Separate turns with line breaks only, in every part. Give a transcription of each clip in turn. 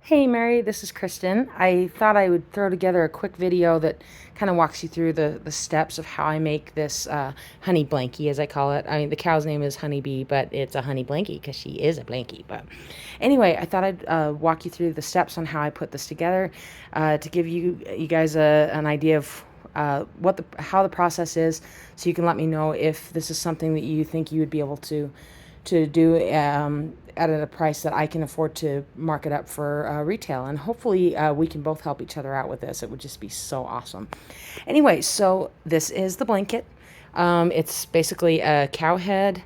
Hey Mary, this is Kristen. I thought I would throw together a quick video that kind of walks you through the steps of how I make this honey blankie, as I call it. I mean, the cow's name is Honeybee, but it's a honey blankie because she is a blankie. But anyway, I thought I'd walk you through the steps on how I put this together to give you guys an idea of how the process is, so you can let me know if this is something that you think you would be able to do at a price that I can afford to mark it up for retail. And hopefully we can both help each other out with this. It would just be so awesome. Anyway, so this is the blanket. It's basically a cow head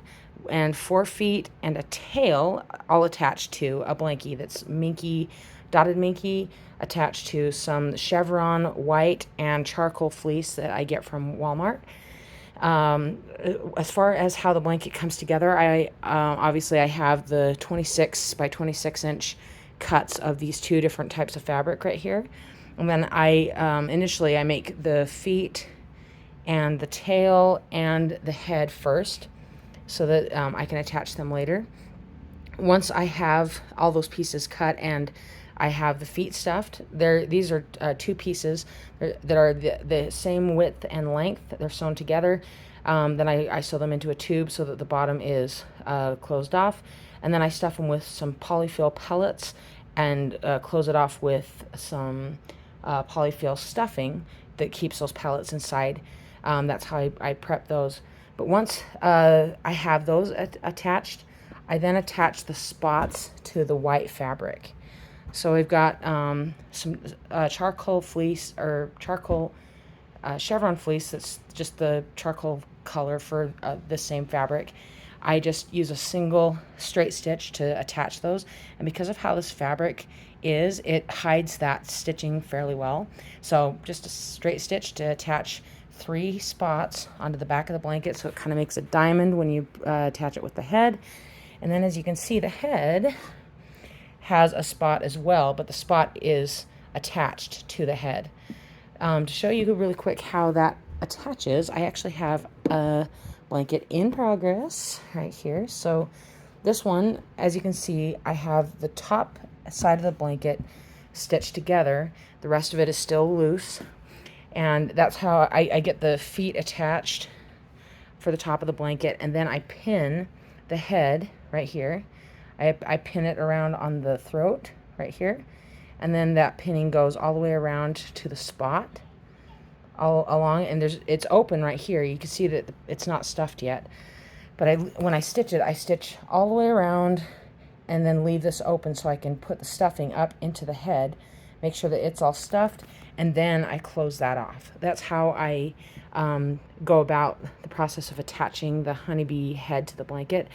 and 4 feet and a tail all attached to a blankie that's minky, dotted minky, attached to some chevron white and charcoal fleece that I get from Walmart. Um, as far as how the blanket comes together, I obviously I have the 26 by 26 inch cuts of these two different types of fabric right here. And then initially I make the feet and the tail and the head first so that I can attach them later. Once I have all those pieces cut and I have the feet stuffed, these are two pieces that are the same width and length. They're sewn together. Then I sew them into a tube so that the bottom is closed off. And then I stuff them with some polyfill pellets and close it off with some polyfill stuffing that keeps those pellets inside. That's how I prep those. But once I have those attached, I then attach the spots to the white fabric. So we've got some charcoal fleece or charcoal chevron fleece that's just the charcoal color for the same fabric. I just use a single straight stitch to attach those. And because of how this fabric is, it hides that stitching fairly well. So just a straight stitch to attach 3 spots onto the back of the blanket, so it kind of makes a diamond when you attach it with the head. And then as you can see, the head has a spot as well, but the spot is attached to the head. To show you really quick how that attaches, I actually have a blanket in progress right here. So this one, as you can see, I have the top side of the blanket stitched together. The rest of it is still loose. And that's how I get the feet attached for the top of the blanket. And then I pin the head right here. I pin it around on the throat right here. And then that pinning goes all the way around to the spot all along. And it's open right here. You can see that it's not stuffed yet. But when I stitch it, I stitch all the way around and then leave this open so I can put the stuffing up into the head, make sure that it's all stuffed, and then I close that off. That's how I go about the process of attaching the honeybee head to the blanket.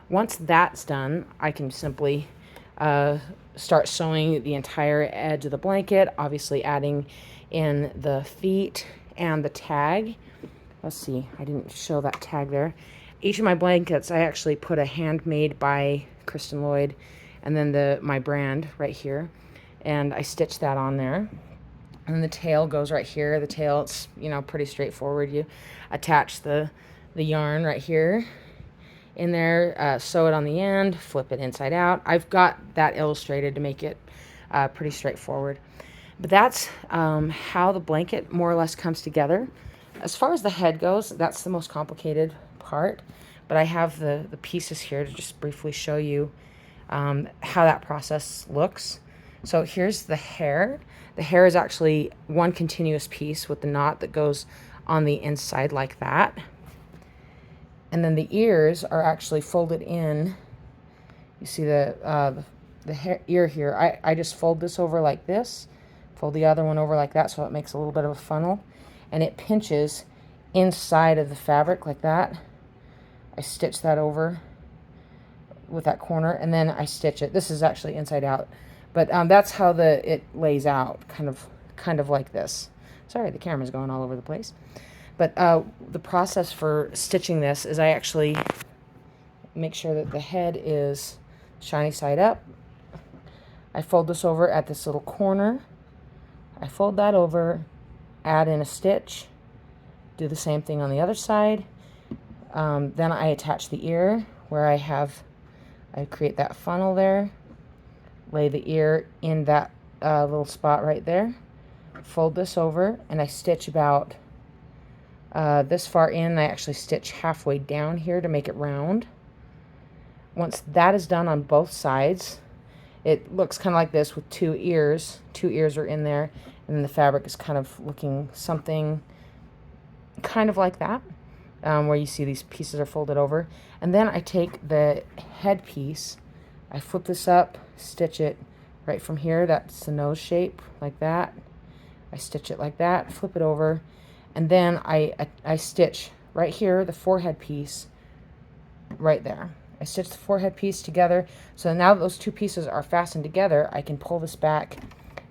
Once that's done, I can simply start sewing the entire edge of the blanket, obviously adding in the feet and the tag. Let's see, I didn't show that tag there. Each of my blankets, I actually put a handmade by Kristen Lloyd and then my brand right here. And I stitch that on there. And then the tail goes right here. The tail, it's, pretty straightforward. You attach the yarn right here in there, sew it on the end, flip it inside out. I've got that illustrated to make it pretty straightforward. But that's how the blanket more or less comes together. As far as the head goes, that's the most complicated part. But I have the pieces here to just briefly show you how that process looks. So here's the hair. The hair is actually one continuous piece with the knot that goes on the inside like that. And then the ears are actually folded in. You see the ear here. I just fold this over like this, fold the other one over like that, so it makes a little bit of a funnel. And it pinches inside of the fabric like that. I stitch that over with that corner, and then I stitch it. This is actually inside out. But that's how it lays out, kind of like this. Sorry, the camera's going all over the place. But the process for stitching this is I actually make sure that the head is shiny side up. I fold this over at this little corner. I fold that over, add in a stitch, do the same thing on the other side. Then I attach the ear where I create that funnel there. lay the ear in that little spot right there, fold this over, and I stitch about this far in. I actually stitch halfway down here to make it round. Once that is done on both sides, it looks kind of like this with two ears. Two ears are in there, and then the fabric is kind of looking something kind of like that, where you see these pieces are folded over. And then I take the head piece, I flip this up, stitch it right from here. That's the nose shape, like that. I stitch it like that, flip it over, and then I stitch right here the forehead piece right there. I stitch the forehead piece together. So now that those two pieces are fastened together, I can pull this back,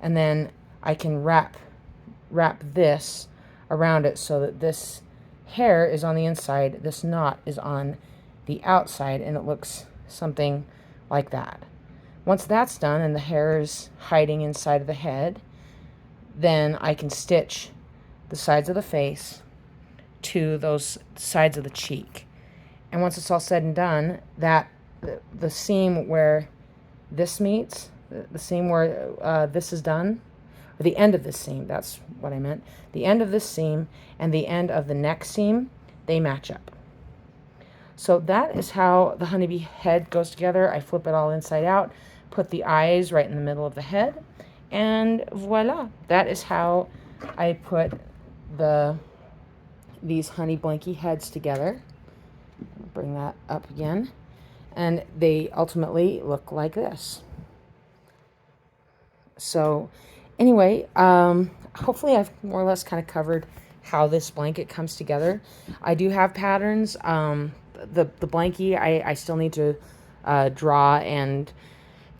and then I can wrap this around it so that this hair is on the inside, this knot is on the outside, and it looks something like that. Once that's done and the hair is hiding inside of the head, then I can stitch the sides of the face to those sides of the cheek. And once it's all said and done, that the seam where this meets, the seam where this is done, or the end of this seam, that's what I meant, the end of this seam and the end of the next seam, they match up. So that is how the honeybee head goes together. I flip it all inside out, put the eyes right in the middle of the head, and voila. That is how I put these honey blankie heads together. Bring that up again, and they ultimately look like this. So anyway, hopefully I've more or less kind of covered how this blanket comes together. I do have patterns. The blankie, I still need to draw and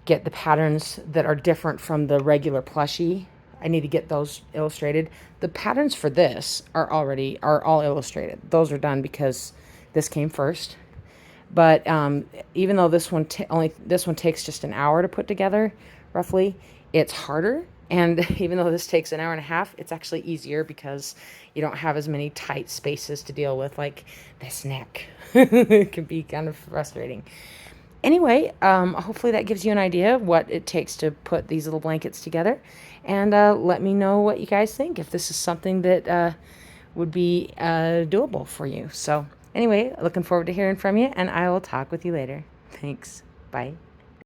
get the patterns that are different from the regular plushie. I need to get those illustrated. The patterns for this are all illustrated. Those are done because this came first. But even though this one takes just an hour to put together, roughly, it's harder. And even though this takes an hour and a half, it's actually easier because you don't have as many tight spaces to deal with, like this neck. It can be kind of frustrating. Anyway, hopefully that gives you an idea of what it takes to put these little blankets together. And let me know what you guys think, if this is something that would be doable for you. So anyway, looking forward to hearing from you, and I will talk with you later. Thanks. Bye.